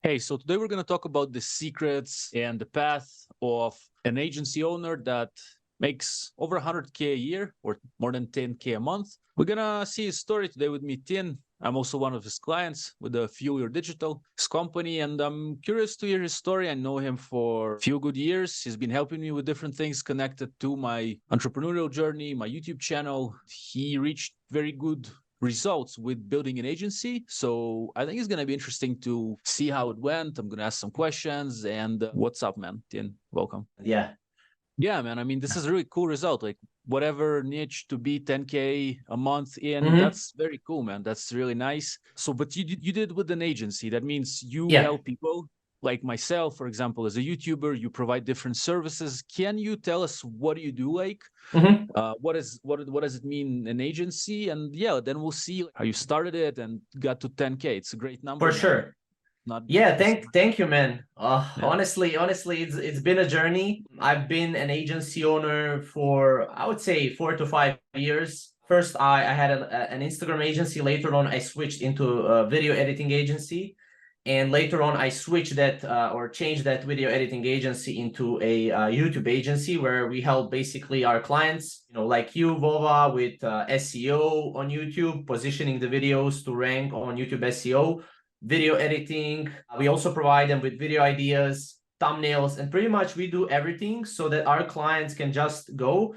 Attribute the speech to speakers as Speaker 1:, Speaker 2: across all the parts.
Speaker 1: Hey, so today we're going to talk about the secrets and the path of an agency owner that makes over 100K a year or more than 10K a month. We're going to see his story today with me, Tin. I'm also one of his clients with the Fuel Your Digital, his company, and I'm curious to hear his story. I know him for a few good years. He's been helping me with different things connected to my entrepreneurial journey, my YouTube channel. He reached very good results with building an agency. So I think it's going to be interesting to see how it went. I'm going to ask some questions. And what's up, man? Tin, welcome.
Speaker 2: Yeah.
Speaker 1: Yeah, man. I mean, this is a really cool result. Like whatever niche to be 10K a month in, that's very cool, man. That's really nice. So, but you did with an agency. That means you
Speaker 2: Yeah.
Speaker 1: help people like myself, for example, as a YouTuber, you provide different services. Can you tell us what do you do? Like, what does it mean an agency? And yeah, then we'll see how you started it and got to 10K. It's a great number,
Speaker 2: For
Speaker 1: man.
Speaker 2: sure.
Speaker 1: Not
Speaker 2: Yeah,
Speaker 1: just
Speaker 2: thank you, man.
Speaker 1: yeah.
Speaker 2: Honestly, it's been a journey. I've been an agency owner for, I would say, 4 to 5 years. First, I had an Instagram agency. Later on, I switched into a video editing agency. And later on, I switched that or changed that video editing agency into a YouTube agency where we help basically our clients, like you, Vova, with SEO on YouTube, positioning the videos to rank on YouTube SEO, video editing. We also provide them with video ideas, thumbnails, and pretty much we do everything so that our clients can just go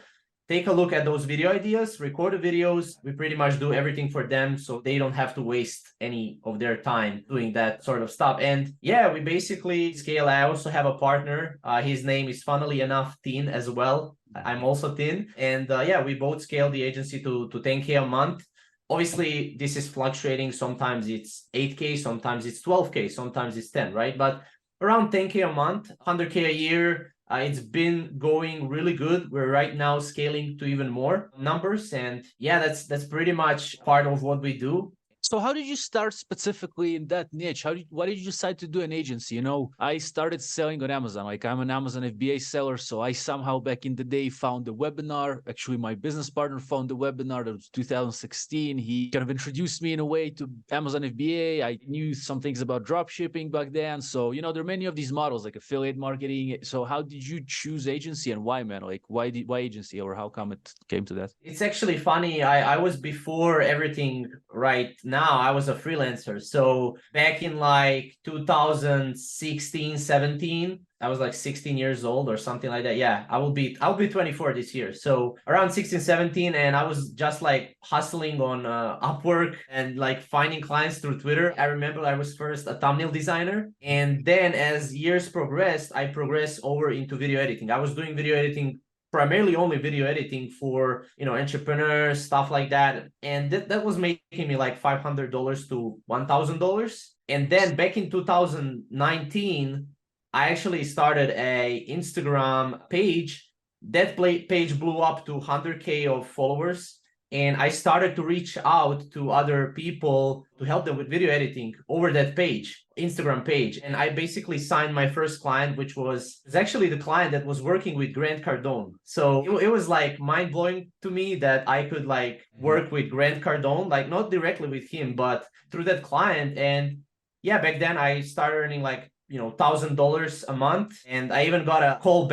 Speaker 2: take a look at those video ideas, record the videos. We pretty much do everything for them so they don't have to waste any of their time doing that sort of stuff. And yeah, we basically scale. I also have a partner. His name is, funnily enough, Tin as well. I'm also Tin. And yeah, we both scale the agency to 10K a month. Obviously, this is fluctuating. Sometimes it's 8K, sometimes it's 12K, sometimes it's 10, right? But around 10K a month, 100K a year. It's been going really good. We're right now scaling to even more numbers. And yeah, that's pretty much part of what we do.
Speaker 1: So how did you start specifically in that niche? Why did you decide to do an agency? I started selling on Amazon. Like I'm an Amazon FBA seller. So I somehow back in the day found the webinar. Actually, my business partner found the webinar. That was 2016. He kind of introduced me in a way to Amazon FBA. I knew some things about drop shipping back then. So, there are many of these models like affiliate marketing. So how did you choose agency and why, man? Like why agency, or how come it came to that?
Speaker 2: It's actually funny. I was before everything right now. I was a freelancer. So back in like 2016, 17, I was like 16 years old or something like that. Yeah, I'll be 24 this year. So around 16, 17, and I was just like hustling on Upwork and like finding clients through Twitter. I remember I was first a thumbnail designer. And then as years progressed, I progressed over into video editing. I was doing video editing, primarily only video editing for entrepreneurs, stuff like that, and that was making me like $500 to $1,000. And then back in 2019, I actually started a Instagram page. That page blew up to 100K of followers, and I started to reach out to other people to help them with video editing over that page, Instagram page. And I basically signed my first client, which was actually the client that was working with Grant Cardone. So it was like mind blowing to me that I could like work with Grant Cardone, like not directly with him, but through that client. And yeah, back then I started earning like $1,000 a month. And I even got a call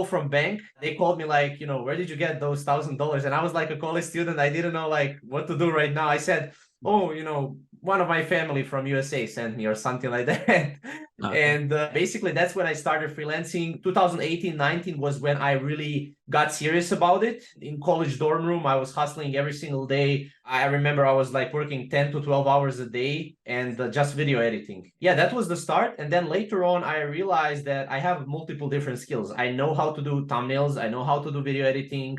Speaker 2: from bank. They called me like, where did you get those $1,000? And I was like a college student. I didn't know like what to do right now. I said, oh, one of my family from USA sent me or something like that. And basically that's when I started freelancing. 2018, 19 was when I really got serious about it. In college dorm room, I was hustling every single day. I remember I was like working 10 to 12 hours a day and just video editing. Yeah, that was the start. And then later on, I realized that I have multiple different skills. I know how to do thumbnails. I know how to do video editing.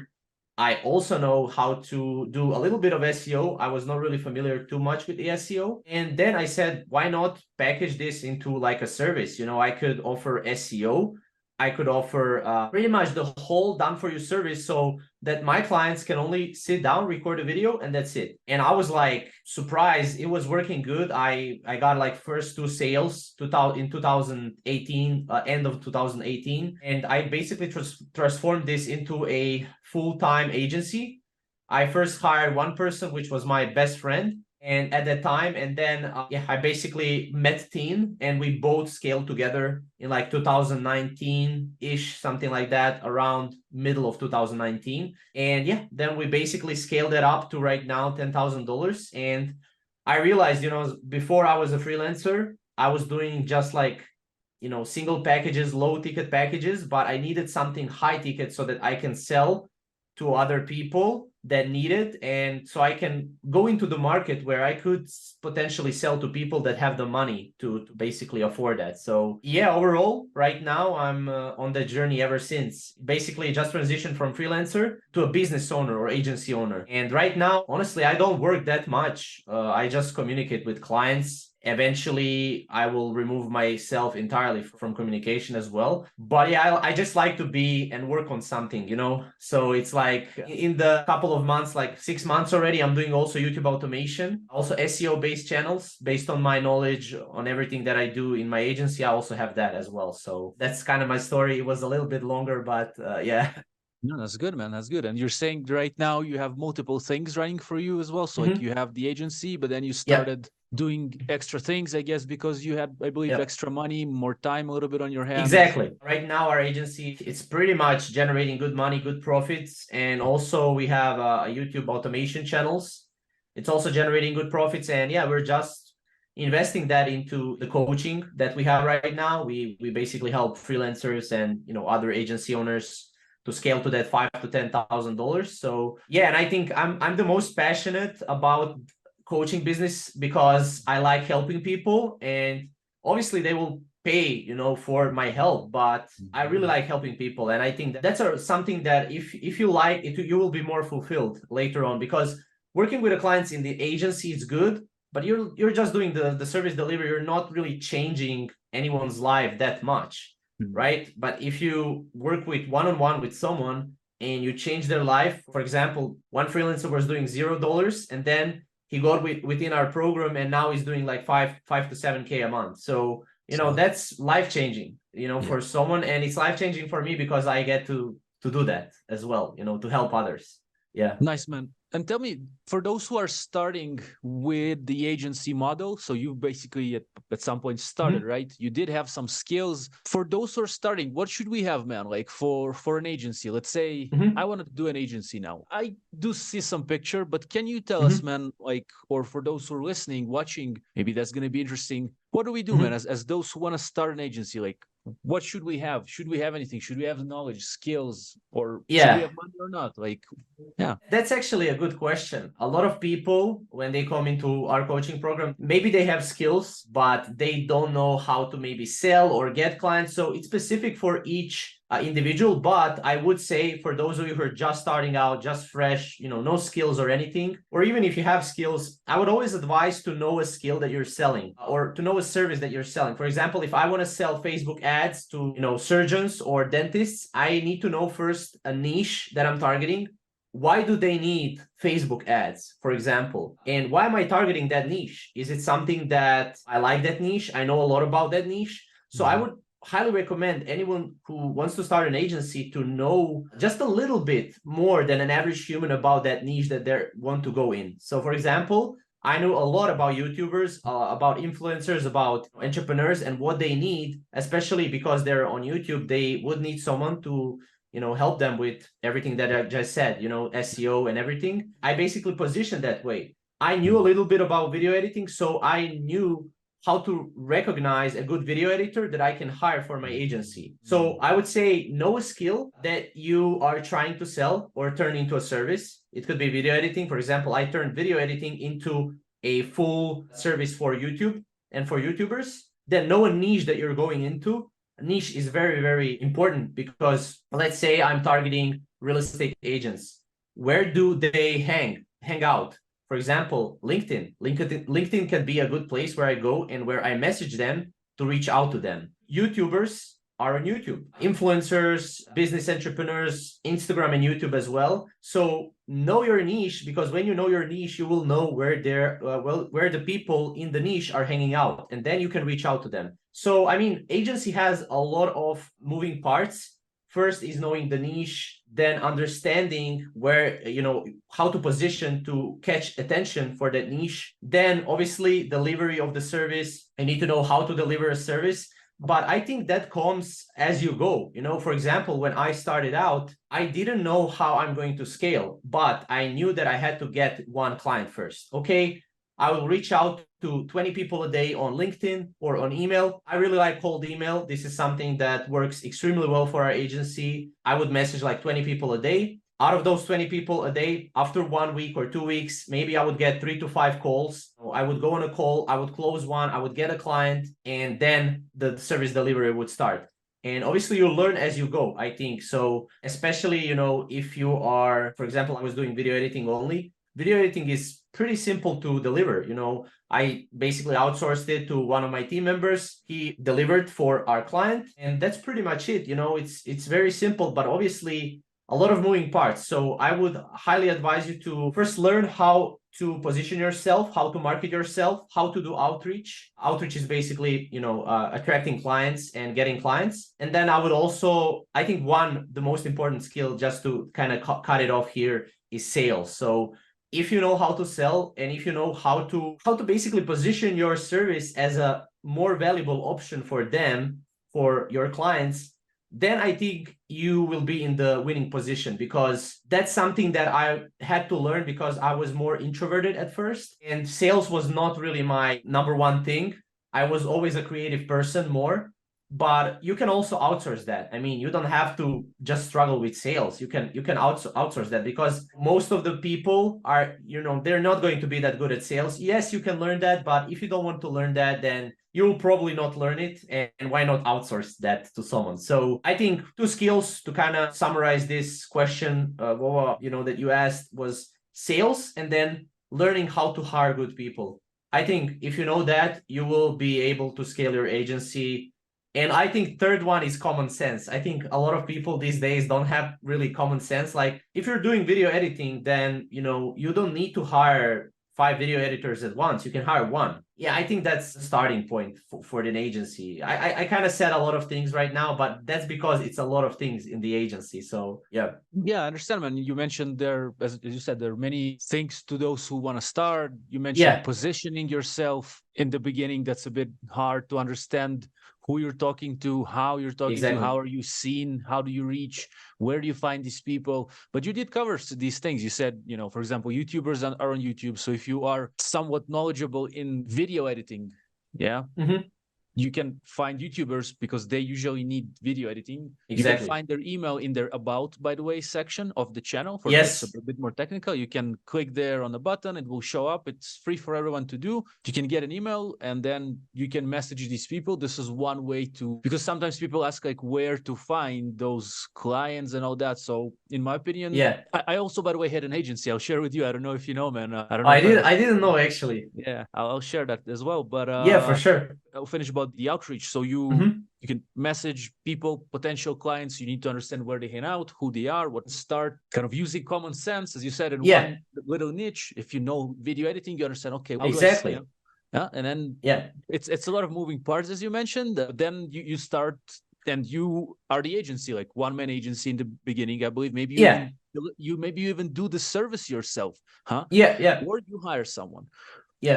Speaker 2: I also know how to do a little bit of SEO. I was not really familiar too much with the SEO. And then I said, why not package this into like a service? I could offer SEO. I could offer pretty much the whole done for you service so that my clients can only sit down, record a video, and that's it. And I was like surprised. It was working good. I got like first 2 sales in 2018, end of 2018. And I basically transformed this into a full-time agency. I first hired one person, which was my best friend. And at that time, and then I basically met Teen, and we both scaled together in like 2019-ish, something like that, around middle of 2019. And yeah, then we basically scaled it up to right now $10,000. And I realized, before I was a freelancer, I was doing just like, single packages, low ticket packages, but I needed something high ticket so that I can sell to other people that need it. And so I can go into the market where I could potentially sell to people that have the money to basically afford that. So yeah, overall, right now I'm on that journey ever since. Basically just transitioned from freelancer to a business owner or agency owner. And right now, honestly, I don't work that much. I just communicate with clients. Eventually, I will remove myself entirely from communication as well. But yeah, I just like to be and work on something, So it's like in the couple of months, like 6 months already, I'm doing also YouTube automation, also SEO based channels based on my knowledge on everything that I do in my agency. I also have that as well. So that's kind of my story. It was a little bit longer, but yeah.
Speaker 1: No, that's good, man. That's good. And you're saying right now you have multiple things running for you as well. So like you have the agency, but then you started doing extra things, I guess, because you had, I believe, extra money, more time, a little bit on your hands.
Speaker 2: Exactly. Right now, our agency, it's pretty much generating good money, good profits. And also we have YouTube automation channels. It's also generating good profits. And yeah, we're just investing that into the coaching that we have right now. We basically help freelancers and, other agency owners to scale to that $5,000 to $10,000. So yeah, and I think I'm the most passionate about coaching business because I like helping people, and obviously they will pay, for my help, but I really like helping people. And I think that's something that if you like it, you will be more fulfilled later on, because working with the clients in the agency is good, but you're just doing the service delivery. You're not really changing anyone's life that much. Right? But if you work with one-on-one with someone and you change their life, for example, one freelancer was doing $0 and then he got within our program and now he's doing like 5 to 7K a month. So, that's life-changing, for someone, and it's life-changing for me because I get to do that as well, to help others. Yeah.
Speaker 1: Nice, man. And tell me, for those who are starting with the agency model, so you basically at some point started, right? You did have some skills. For those who are starting, what should we have, man? Like for an agency, let's say I want to do an agency now. I do see some picture, but can you tell us, man, like, or for those who are listening, watching, maybe that's going to be interesting. What do we do, man, as those who want to start an agency? Like, what should we have? Should we have anything? Should we have knowledge, skills, or should we have money or not? Like, yeah.
Speaker 2: That's actually a good question. A lot of people, when they come into our coaching program, maybe they have skills, but they don't know how to maybe sell or get clients. So it's specific for each individual. But I would say for those of you who are just starting out, just fresh, no skills or anything, or even if you have skills, I would always advise to know a skill that you're selling or to know a service that you're selling. For example, if I want to sell Facebook ads to, surgeons or dentists, I need to know first a niche that I'm targeting. Why do they need Facebook ads, for example? And why am I targeting that niche? Is it something that I like that niche? I know a lot about that niche. So I would highly recommend anyone who wants to start an agency to know just a little bit more than an average human about that niche that they want to go in. So for example, I know a lot about YouTubers, about influencers, about entrepreneurs and what they need, especially because they're on YouTube. They would need someone to help them with everything that I just said, SEO and everything. I basically positioned that way. I knew a little bit about video editing, so I knew how to recognize a good video editor that I can hire for my agency. So I would say know a skill that you are trying to sell or turn into a service. It could be video editing. For example, I turned video editing into a full service for YouTube and for YouTubers. Then know a niche that you're going into. Niche is very, very important because let's say I'm targeting real estate agents. Where do they hang out? For example, LinkedIn. LinkedIn can be a good place where I go and where I message them to reach out to them. YouTubers are on YouTube. Influencers, business entrepreneurs, Instagram and YouTube as well. So know your niche, because when you know your niche, you will know where where the people in the niche are hanging out, and then you can reach out to them. So, I mean, agency has a lot of moving parts. first is knowing the niche, then understanding where, you know, how to position to catch attention for that niche. Then obviously delivery of the service. I need to know how to deliver a service. But I think that comes as you go. You know, for example, when I started out, I didn't know how I'm going to scale, but I knew that I had to get one client first. Okay, I will reach out to 20 people a day on LinkedIn or on email. I really like cold email. This is something that works extremely well for our agency. I would message like 20 people a day. Out of those 20 people a day, after 1 week or 2 weeks, maybe I would get 3 to 5 calls. I would go on a call, I would close one, I would get a client, and then the service delivery would start. And obviously you learn as you go, I think. So especially, you know, if you are, for example, I was doing video editing only. Video editing is pretty simple to deliver. You know, I basically outsourced it to one of my team members. He delivered for our client, and that's pretty much it. You know, it's very simple, but obviously a lot of moving parts. So I would highly advise you to first learn how to position yourself, how to market yourself, how to do outreach. Outreach is basically, you know, attracting clients and getting clients. And then I would also, I think the most important skill, just to kind of cut it off here, is sales. So if you know how to sell, and if you know how to basically position your service as a more valuable option for them, for your clients, then I think you will be in the winning position, because that's something that I had to learn because I was more introverted at first, and sales was not really my number one thing. I was always a creative person more, but you can also outsource that. I mean, you don't have to just struggle with sales. You can outsource that, because most of the people are, you know, they're not going to be that good at sales. Yes, you can learn that, but if you don't want to learn that, then you'll probably not learn it, and why not outsource that to someone? So I think 2 skills to kind of summarize this question, Vova, you know, that you asked, was sales and then learning how to hire good people. I think if you know that, you will be able to scale your agency. And I think third one is common sense. I think a lot of people these days don't have really common sense. Like if you're doing video editing, then, you know, you don't need to hire 5 video editors at once. You can hire one. Yeah, I think that's the starting point for an agency. I kind of said a lot of things right now, but that's because it's a lot of things in the agency. So yeah.
Speaker 1: Yeah, I understand, man. You mentioned there, as you said, there are many things to those who want to start. You mentioned positioning yourself in the beginning. That's a bit hard to understand who you're talking to, how you're talking to, how are you seen, how do you reach, where do you find these people? But you did cover these things. You said, you know, for example, YouTubers are on YouTube. So if you are somewhat knowledgeable in video editing, you can find YouTubers because they usually need video editing. You can find their email in their about, by the way, section of the channel. For this, a bit more technical, you can click there on the button. It will show up. It's free for everyone to do. You can get an email and then you can message these people. This is one way to, because sometimes people ask like where to find those clients and all that. So in my opinion, I also, by the way, had an agency. I'll share with you. I don't know if you know, man. I don't know.
Speaker 2: I didn't know, actually.
Speaker 1: Yeah, I'll share that as well. But
Speaker 2: yeah, for sure.
Speaker 1: I'll finish about the outreach. So you can message people, potential clients. You need to understand where they hang out, who they are, what to start, kind of using common sense, as you said, in one little niche. If you know video editing, you understand, okay, what do I say? Yeah, and then it's a lot of moving parts, as you mentioned. Then you start, and you are the agency, like one-man agency in the beginning, I believe. Maybe you maybe you even do the service yourself, huh? Or you hire someone.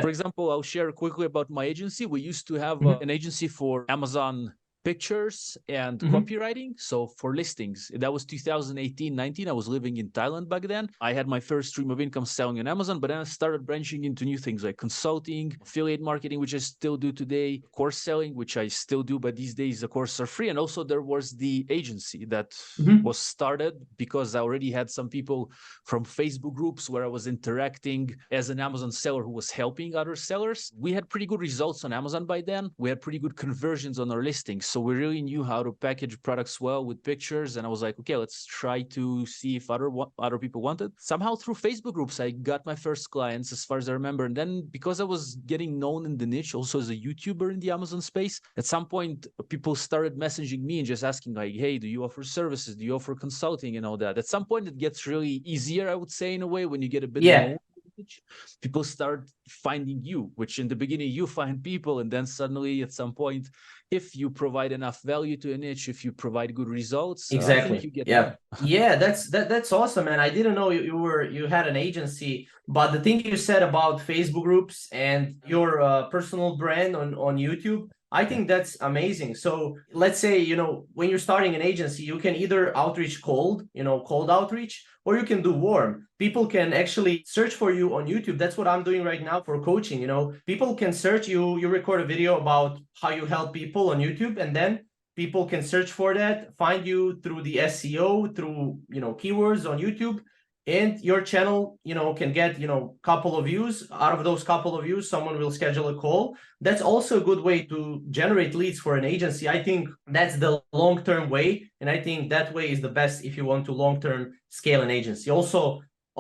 Speaker 1: For example, I'll share quickly about my agency. We used to have an agency for Amazon pictures and copywriting. So for listings, that was 2018-19. I was living in Thailand back then. I had my first stream of income selling on Amazon, but then I started branching into new things like consulting, affiliate marketing, which I still do today, course selling, which I still do, but these days the courses are free. And also there was the agency that was started because I already had some people from Facebook groups where I was interacting as an Amazon seller who was helping other sellers. We had pretty good results on Amazon by then. We had pretty good conversions on our listings. So we really knew how to package products well with pictures. And I was like, okay, let's try to see if other people wanted. Somehow through Facebook groups, I got my first clients, as far as I remember. And then because I was getting known in the niche, also as a YouTuber in the Amazon space, at some point, people started messaging me and just asking like, hey, do you offer services? Do you offer consulting and all that? At some point, it gets really easier, I would say, in a way, when you get a bit known message, people start finding you, which in the beginning you find people, and then suddenly at some point, if you provide enough value to a niche, if you provide good results, I think you
Speaker 2: Exactly.
Speaker 1: get
Speaker 2: Yeah.
Speaker 1: them.
Speaker 2: Yeah, that's awesome, man. I didn't know you had an agency, but the thing you said about Facebook groups and your personal brand on YouTube, I
Speaker 1: Yeah.
Speaker 2: think that's amazing. So let's say, when you're starting an agency, you can either outreach cold, cold outreach, or you can do warm. People can actually search for you on YouTube. That's what I'm doing right now for coaching. People can search you, you record a video about how you help people on YouTube, and then people can search for that, find you through the SEO, through keywords on YouTube, and your channel can get couple of views. Out of those couple of views, someone will schedule a call. That's also a good way to generate leads for an agency. I think that's the long-term way, and I think that way is the best if you want to long-term scale an agency. Also,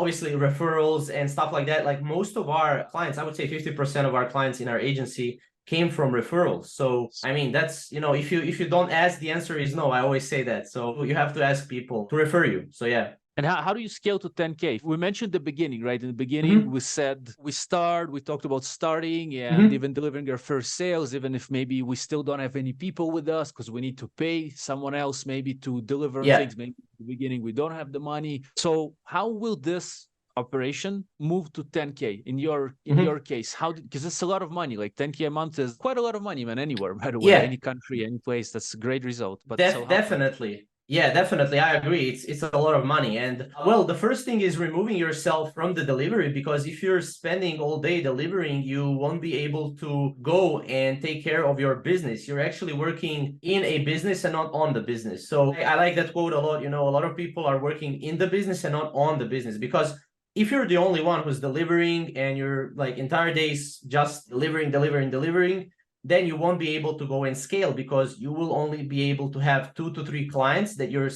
Speaker 2: obviously, referrals and stuff like that. Like most of our clients, I would say 50% of our clients in our agency came from referrals. So I mean, that's if you don't ask, the answer is no. I always say that. So you have to ask people to refer you. So yeah.
Speaker 1: And how do you scale to 10K? We mentioned the beginning, right? In the beginning, we said we talked about starting and even delivering our first sales, even if maybe we still don't have any people with us because we need to pay someone else maybe to deliver things. Maybe in the beginning, we don't have the money. So how will this operation move to 10K in your case? Because it's a lot of money. Like 10K a month is quite a lot of money, man, anywhere, by the way, any country, any place. That's a great result. But
Speaker 2: definitely. Yeah, definitely. I agree. It's a lot of money. And well, the first thing is removing yourself from the delivery, because if you're spending all day delivering, you won't be able to go and take care of your business. You're actually working in a business and not on the business. So I like that quote a lot. A lot of people are working in the business and not on the business, because if you're the only one who's delivering and you're like entire days just delivering, then you won't be able to go and scale, because you will only be able to have 2 to 3 clients that you're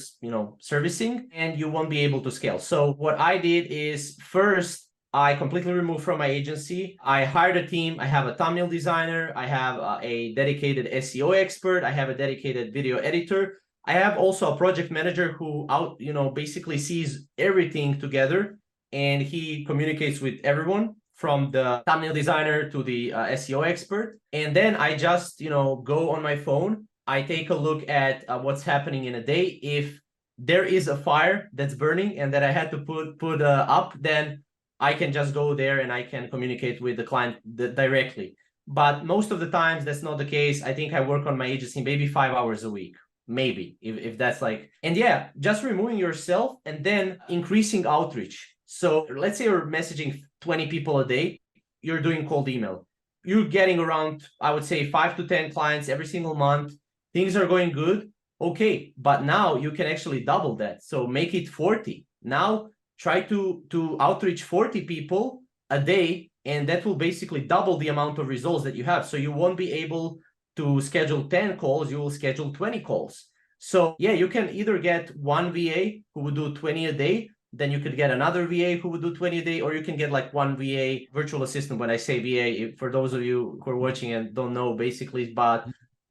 Speaker 2: servicing, and you won't be able to scale. So what I did is, first I completely removed from my agency. I hired a team. I have a thumbnail designer. I have a dedicated SEO expert. I have a dedicated video editor. I have also a project manager who basically sees everything together, and he communicates with everyone, from the thumbnail designer to the SEO expert. And then I just, go on my phone. I take a look at what's happening in a day. If there is a fire that's burning and that I had to put up, then I can just go there and I can communicate with the client directly. But most of the times that's not the case. I think I work on my agency maybe 5 hours a week, maybe, if that's like, and yeah, just removing yourself and then increasing outreach. So let's say you're messaging 20 people a day, you're doing cold email. You're getting around, I would say, 5 to 10 clients every single month. Things are going good. Okay, but now you can actually double that. So make it 40. Now try to outreach 40 people a day, and that will basically double the amount of results that you have. So you won't be able to schedule 10 calls, you will schedule 20 calls. So yeah, you can either get one VA who would do 20 a day, then you could get another VA who would do 20 a day, or you can get like one VA virtual assistant. When I say VA, for those of you who are watching and don't know, basically, but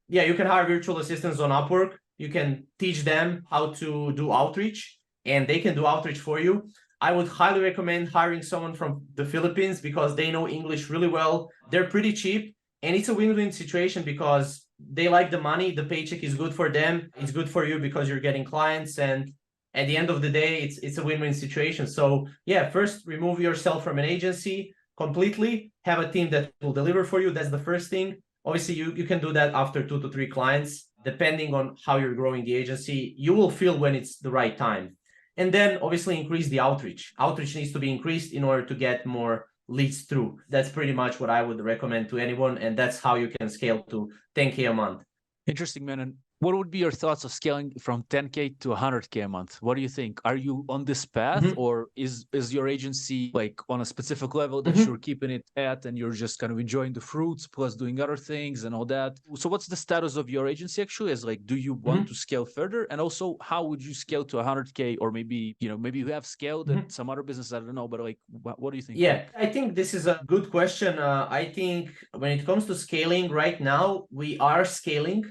Speaker 2: yeah, you can hire virtual assistants on Upwork. You can teach them how to do outreach, and they can do outreach for you. I would highly recommend hiring someone from the Philippines, because they know English really well. They're pretty cheap, and it's a win-win situation, because they like the money, the paycheck is good for them, it's good for you because you're getting clients, and at the end of the day, it's a win-win situation. So yeah, first remove yourself from an agency completely, have a team that will deliver for you. That's the first thing. Obviously, you can do that after 2 to 3 clients, depending on how you're growing the agency. You will feel when it's the right time. And then obviously increase the outreach. Outreach needs to be increased in order to get more leads through. That's pretty much what I would recommend to anyone. And that's how you can scale to 10K a month.
Speaker 1: Interesting, man. And what would be your thoughts of scaling from 10K to 100K a month? What do you think? Are you on this path, or is your agency like on a specific level that you're keeping it at, and you're just kind of enjoying the fruits plus doing other things and all that? So what's the status of your agency actually? As like, do you want to scale further? And also, how would you scale to 100K? Or maybe, maybe you have scaled at some other business, I don't know, but like, what do you think?
Speaker 2: Yeah, I think this is a good question. I think when it comes to scaling right now, we are scaling.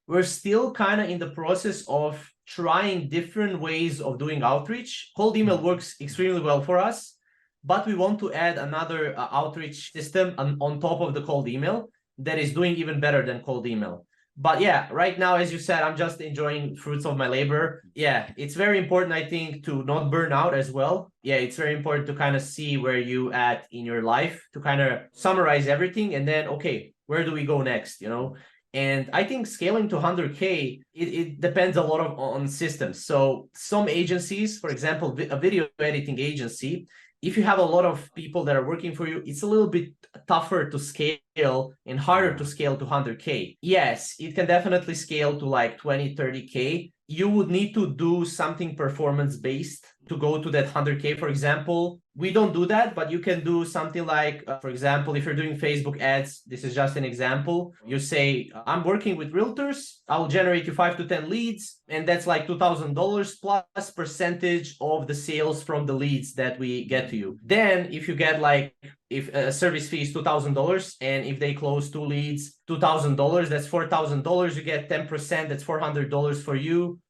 Speaker 2: We're still kind of in the process of trying different ways of doing outreach. Cold email works extremely well for us, but we want to add another outreach system on top of the cold email that is doing even better than cold email. But yeah, right now, as you said, I'm just enjoying fruits of my labor. Yeah, it's very important, I think, to not burn out as well. Yeah, it's very important to kind of see where you at in your life, to kind of summarize everything, and then, okay, where do we go next, you know? And I think scaling to 100K, it depends a lot on systems. So some agencies, for example, a video editing agency, if you have a lot of people that are working for you, it's a little bit tougher to scale and harder to scale to 100K. Yes, it can definitely scale to like 20, 30K. You would need to do something performance based to go to that 100K. For example, we don't do that, but you can do something like, for example, if you're doing Facebook ads, this is just an example. You say, I'm working with realtors. I'll generate you 5 to 10 leads. And that's like $2,000 plus percentage of the sales from the leads that we get to you. Then if you get like, if a service fee is $2,000, and if they close 2 leads, $2,000, that's $4,000. You get 10%, that's $400 for you.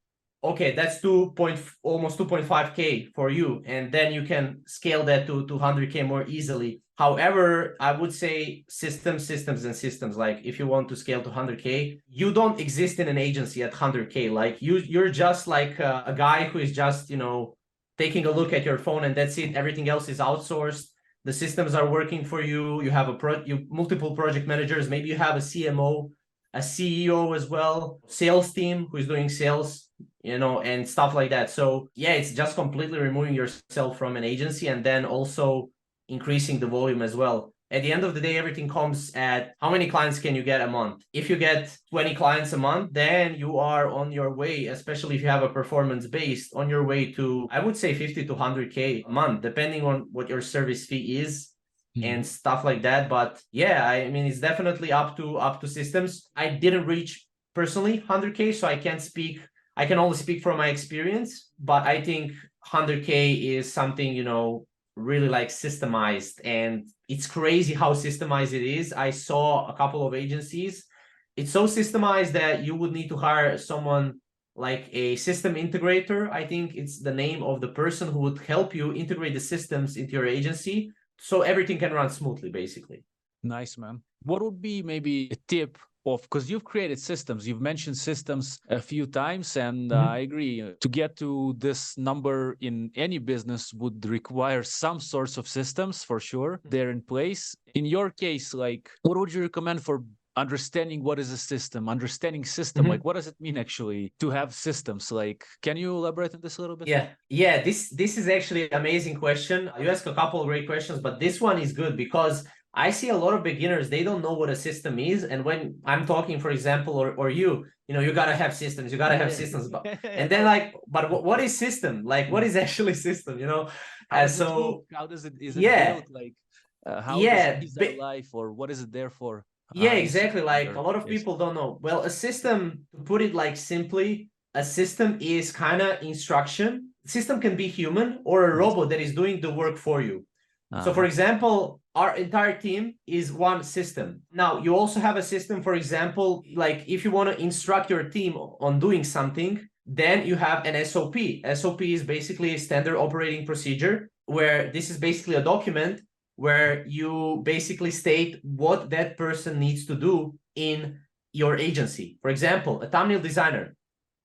Speaker 2: Okay, that's almost 2.5K for you. And then you can scale that to 200K more easily. However, I would say systems, and systems. Like if you want to scale to 100K, you don't exist in an agency at 100K. Like you're just like a guy who is just, you know, taking a look at your phone and that's it. Everything else is outsourced. The systems are working for you. You have multiple project managers. Maybe you have a CMO, a CEO as well, sales team who is doing sales, you know, and stuff like that. So yeah, it's just completely removing yourself from an agency and then also increasing the volume as well. At the end of the day, everything comes at how many clients can you get a month? If you get 20 clients a month, then you are on your way, especially if you have a performance based, on your way to, I would say 50 to 100K a month, depending on what your service fee is and stuff like that. But yeah, I mean, it's definitely up to systems. I didn't reach personally 100K, so I can't speak. I can only speak from my experience, but I think 100K is something, you know, really like systemized, and it's crazy how systemized it is. I saw a couple of agencies. It's so systemized that you would need to hire someone like a system integrator. I think it's the name of the person who would help you integrate the systems into your agency so everything can run smoothly, basically.
Speaker 1: Nice, man. What would be maybe a tip of, because you've created systems, you've mentioned systems a few times, and I agree, to get to this number in any business would require some sorts of systems for sure. They're in place. In your case, like, what would you recommend for understanding what is a system, like what does it mean actually to have systems? Like, can you elaborate on this a little bit?
Speaker 2: Yeah, this is actually an amazing question. You asked a couple of great questions, but this one is good because I see a lot of beginners, they don't know what a system is. And when I'm talking, for example, or you know, you got to have systems, but, and then like, but what is system? Like, what is actually system, you know? So
Speaker 1: how does it, is it built? Like, how does it design life, or what is it there for?
Speaker 2: Yeah, exactly. Like a lot of people don't know. Well, a system, to put it like simply, a system is kind of instruction. System can be human or a robot that is doing the work for you. So for example, our entire team is one system. Now, you also have a system, for example, like if you want to instruct your team on doing something, then you have an SOP. SOP is basically a standard operating procedure, where this is basically a document where you basically state what that person needs to do in your agency. For example, a thumbnail designer,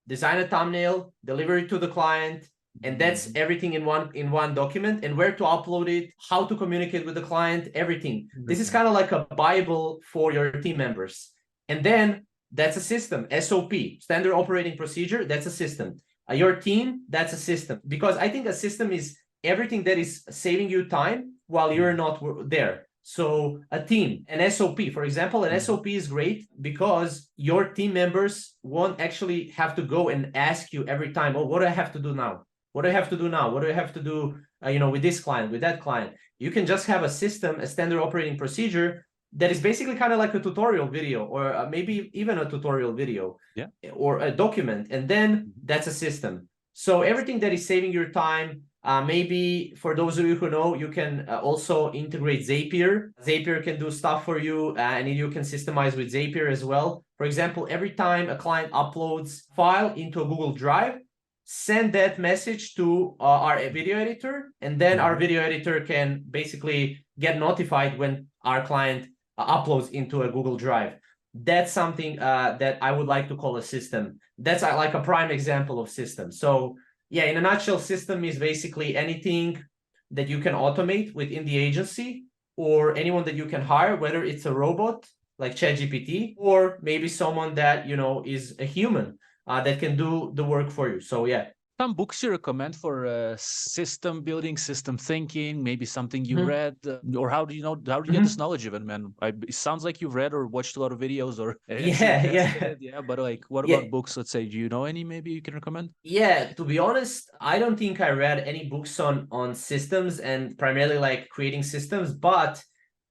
Speaker 2: design a thumbnail, deliver it to the client, and that's everything in one document, and where to upload it, how to communicate with the client, everything. This is kind of like a Bible for your team members. And then that's a system, SOP, standard operating procedure, that's a system. Your team, that's a system. Because I think a system is everything that is saving you time while you're not there. So a team, an SOP, for example, an SOP is great because your team members won't actually have to go and ask you every time, oh, what do I have to do now? What do I have to do now? What do I have to do, you know, with this client, with that client? You can just have a system, a standard operating procedure that is basically kind of like a tutorial video, or maybe even a tutorial video, or a document. And then that's a system. So everything that is saving your time, maybe for those of you who know, you can also integrate Zapier. Zapier can do stuff for you, and you can systemize with Zapier as well. For example, every time a client uploads file into a Google Drive, send that message to our video editor, and then our video editor can basically get notified when our client uploads into a Google Drive. That's something that I would like to call a system. That's like a prime example of system. So yeah, in a nutshell, system is basically anything that you can automate within the agency, or anyone that you can hire, whether it's a robot like ChatGPT, or maybe someone that, you know, is a human that can do the work for you. So yeah.
Speaker 1: Some books you recommend for system building, system thinking, maybe something you read, or how do you get this knowledge even, man? It sounds like you've read or watched a lot of videos or yeah. But like, what about books? Let's say, do you know any maybe you can recommend?
Speaker 2: Yeah, to be honest, I don't think I read any books on systems and primarily like creating systems, but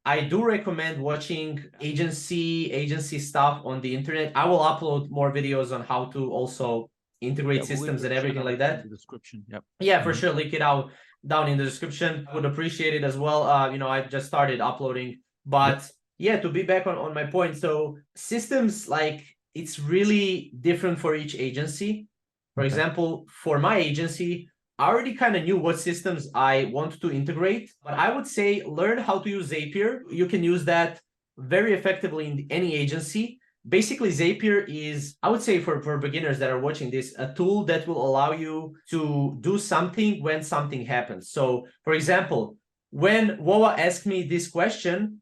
Speaker 2: I do recommend watching agency stuff on the internet. I will upload more videos on how to also integrate systems and everything like that.
Speaker 1: In the description.
Speaker 2: Yeah, for sure. Link it out down in the description. I would appreciate it as well. I just started uploading, but yeah, to be back on my point. So systems, like, it's really different for each agency. For example, for my agency, I already kind of knew what systems I want to integrate, but I would say learn how to use Zapier. You can use that very effectively in any agency. Basically, Zapier is, I would say for beginners that are watching this, a tool that will allow you to do something when something happens. So, for example, when Vova asked me this question,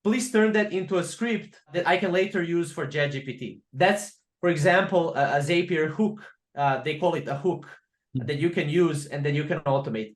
Speaker 2: please turn that into a script that I can later use for ChatGPT. That's, for example, a Zapier hook. They call it a hook that you can use and then you can automate.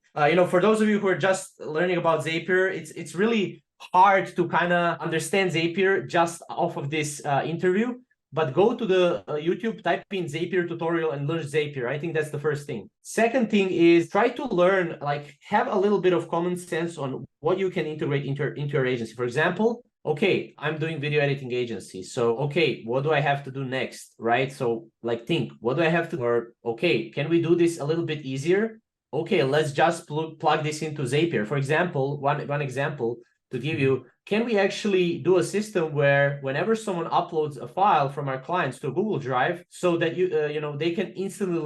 Speaker 2: For those of you who are just learning about Zapier, it's really hard to kind of understand Zapier just off of this interview, but go to the YouTube, type in Zapier tutorial and learn Zapier. I think that's the first thing. Second thing is try to learn, like, have a little bit of common sense on what you can integrate into your agency. For example, okay, I'm doing video editing agency. So, okay, what do I have to do next, right? So like think, what do I have to, or okay, can we do this a little bit easier? Okay, let's just plug this into Zapier. For example, one example to give you, can we actually do a system where whenever someone uploads a file from our clients to a Google Drive, so that they can instantly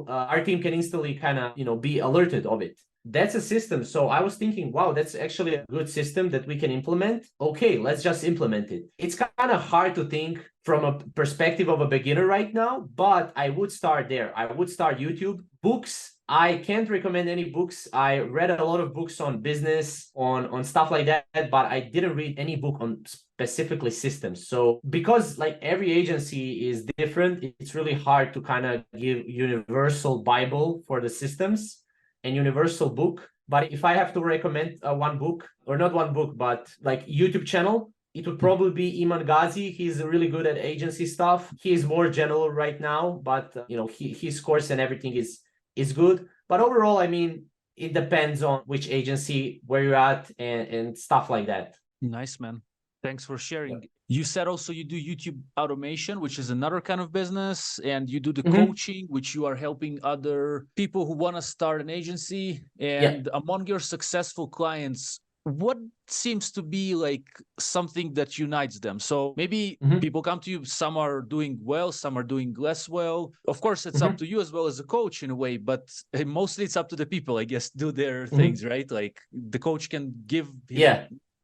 Speaker 2: our team can instantly kind of be alerted of it. That's a system. So I was thinking, wow, that's actually a good system that we can implement. Okay, let's just implement it. It's kind of hard to think from a perspective of a beginner right now, but I would start there. I would start YouTube. Books, I can't recommend any books. I read a lot of books on business, on stuff like that, but I didn't read any book on specifically systems. So because like every agency is different, it's really hard to kind of give universal Bible for the systems and universal book. But if I have to recommend one book, or not one book, but like YouTube channel, it would probably be Iman Gadzhi. He's really good at agency stuff. He's more general right now, but his course and everything is good. But overall, I mean, it depends on which agency, where you're at, and stuff like that.
Speaker 1: Nice, man. Thanks for sharing. Yeah. You said also you do YouTube automation, which is another kind of business, and you do the coaching, which you are helping other people who want to start an agency. And among your successful clients, what seems to be like something that unites them? So maybe people come to you, some are doing well, some are doing less well. Of course, it's up to you as well as a coach in a way, but mostly it's up to the people, I guess, do their things, right? Like the coach can give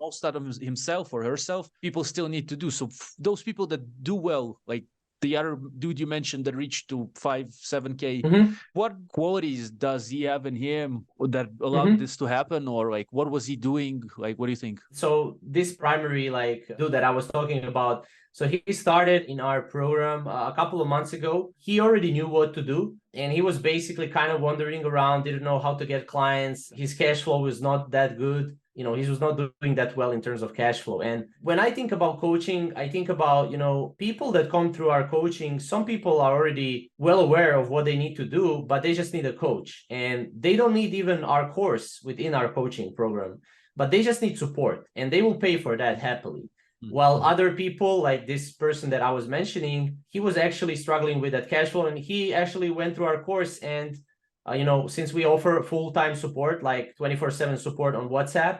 Speaker 1: most out of himself or herself. People still need to do. So those people that do well, like the other dude you mentioned that reached to 5-7K, what qualities does he have in him that allowed this to happen? Or like, what was he doing? Like, what do you think?
Speaker 2: So this primary dude that I was talking about, so he started in our program a couple of months ago. He already knew what to do, and he was basically kind of wandering around, didn't know how to get clients. His cash flow was not that good. He was not doing that well in terms of cash flow. And when I think about coaching, I think about, people that come through our coaching. Some people are already well aware of what they need to do, but they just need a coach. And they don't need even our course within our coaching program, but they just need support, and they will pay for that happily. While other people, like this person that I was mentioning, he was actually struggling with that cash flow, and he actually went through our course. And since we offer full-time support, like 24/7 support on WhatsApp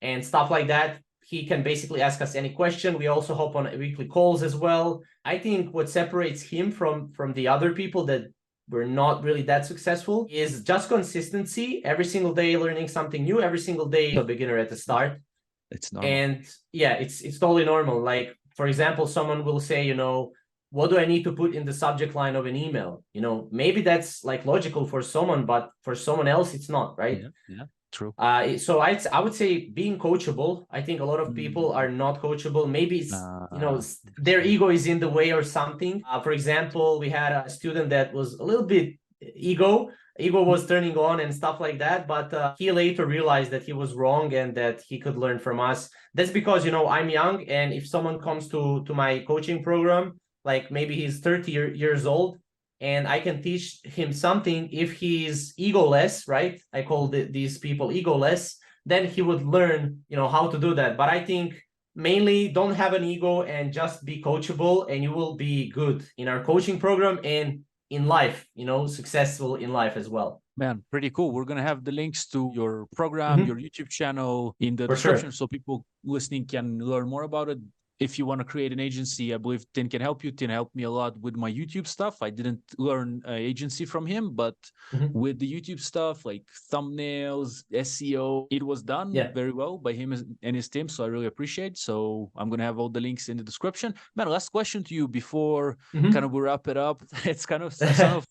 Speaker 2: and stuff like that, he can basically ask us any question. We also hop on weekly calls as well. I think what separates him from the other people that we're not really that successful is just consistency. Every single day learning something new, every single day a beginner at the start.
Speaker 1: It's normal.
Speaker 2: And yeah, it's totally normal. Like, for example, someone will say, you know, what do I need to put in the subject line of an email? You know, maybe that's like logical for someone, but for someone else, it's not, right?
Speaker 1: Yeah, true.
Speaker 2: So I would say being coachable. I think a lot of people are not coachable. Maybe it's, you know, their ego is in the way or something. For example, we had a student that was a little bit ego was turning on and stuff like that, but he later realized that he was wrong and that he could learn from us. That's because, you know, I'm young, and if someone comes to my coaching program, like maybe he's 30 years old, and I can teach him something. If he's egoless, right? I call these people egoless, then he would learn, you know, how to do that. But I think mainly don't have an ego and just be coachable, and you will be good in our coaching program and in life, you know, successful in life as well.
Speaker 1: Man, pretty cool. We're going to have the links to your program, your YouTube channel in the description, so people listening can learn more about it. If you want to create an agency, I believe Tin can help you. Tin helped me a lot with my YouTube stuff. I didn't learn agency from him, but with the YouTube stuff, like thumbnails, SEO, it was done very well by him and his team. So I really appreciate. So I'm going to have all the links in the description. Man, last question to you before kind of we wrap it up. It's kind of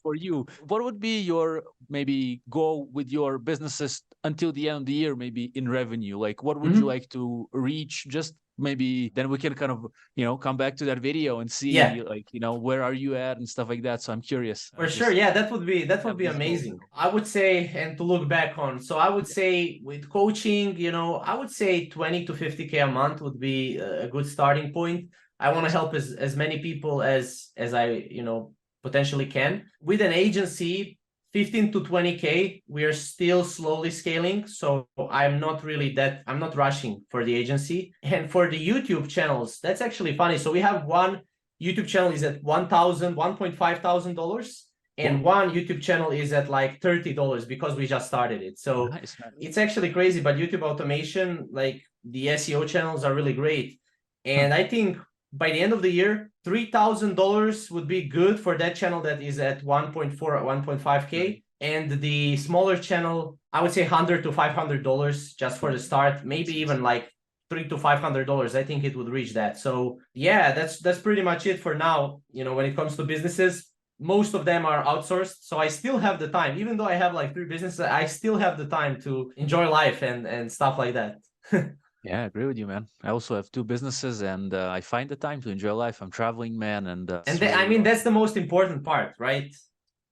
Speaker 1: for you. What would be your maybe goal with your businesses until the end of the year, maybe in revenue? Like, what would you like to reach? Just maybe then we can kind of, you know, come back to that video and see like, you know, where are you at and stuff like that. So I'm curious.
Speaker 2: For sure. Yeah, that would be amazing. I would say, and to look back on, so I would say with coaching, you know, I would say 20 to 50K a month would be a good starting point. I want to help as many people as I, you know, potentially can. With an agency, 15 to 20K, we are still slowly scaling. So I'm not rushing for the agency. And for the YouTube channels, that's actually funny. So we have one YouTube channel is at $1,500, and one YouTube channel is at like $30 because we just started it. So it's actually crazy, but YouTube automation, like the SEO channels are really great. And I think by the end of the year, $3,000 would be good for that channel that is at 1.4 or 1.5K. And the smaller channel, I would say $100 to $500 just for the start, maybe even like $300 to $500. I think it would reach that. So yeah, that's pretty much it for now. You know, when it comes to businesses, most of them are outsourced. So I still have the time, even though I have like 3 businesses, I still have the time to enjoy life and stuff like that.
Speaker 1: Yeah, I agree with you, man. I also have 2 businesses, and I find the time to enjoy life. I'm traveling, man, and
Speaker 2: I mean, that's the most important part, right?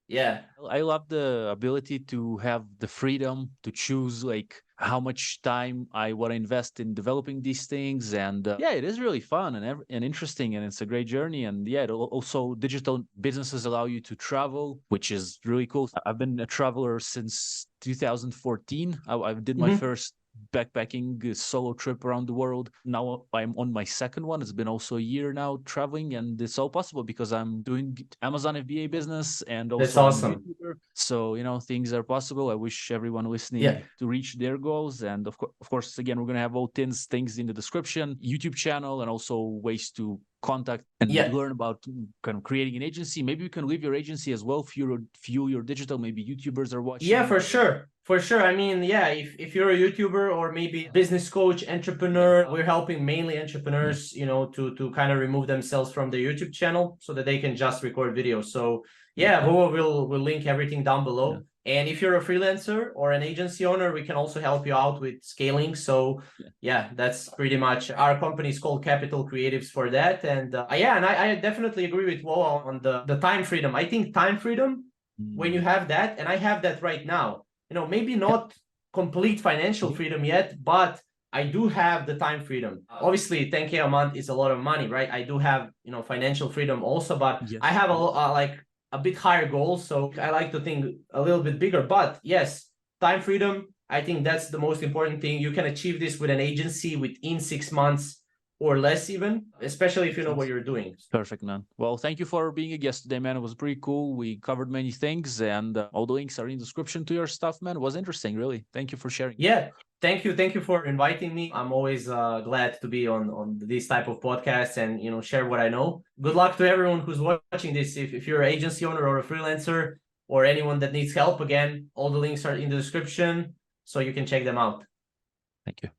Speaker 2: Yeah.
Speaker 1: I love the ability to have the freedom to choose like how much time I want to invest in developing these things. And yeah, it is really fun and interesting, and it's a great journey. And yeah, also digital businesses allow you to travel, which is really cool. I've been a traveler since 2014. I did my first backpacking solo trip around the world. Now I'm on my second one. It's been also a year now traveling, and it's all possible because I'm doing Amazon FBA business and also
Speaker 2: that's awesome.
Speaker 1: YouTuber. So, you know, things are possible. I wish everyone listening to reach their goals. And of course, again, we're going to have all Tin's things in the description, YouTube channel, and also ways to contact and learn about kind of creating an agency. Maybe you can leave your agency as well, fuel your digital. Maybe YouTubers are watching.
Speaker 2: Yeah, for sure. For sure. I mean, yeah, if you're a YouTuber or maybe business coach, entrepreneur, we're helping mainly entrepreneurs, you know, to kind of remove themselves from the YouTube channel so that they can just record videos. So yeah, Vova will link everything down below. And if you're a freelancer or an agency owner, we can also help you out with scaling. So yeah, that's pretty much, our company is called Capital Creatives for that. And I definitely agree with Vova on the time freedom. I think time freedom, when you have that, and I have that right now, you know, maybe not complete financial freedom yet, but I do have the time freedom. Obviously, 10K a month is a lot of money, right? I do have, you know, financial freedom also, but I have a bit higher goal. So I like to think a little bit bigger. But yes, time freedom, I think that's the most important thing. You can achieve this with an agency within 6 months or less even, especially if you know what you're doing.
Speaker 1: Perfect, man. Well, thank you for being a guest today, man. It was pretty cool. We covered many things, and all the links are in the description to your stuff, man. It was interesting, really. Thank you for sharing.
Speaker 2: Yeah, thank you for inviting me. I'm always glad to be on this type of podcast and, you know, share what I know. Good luck to everyone who's watching this. If you're an agency owner or a freelancer, or anyone that needs help, again, all the links are in the description, so you can check them out.
Speaker 1: Thank you.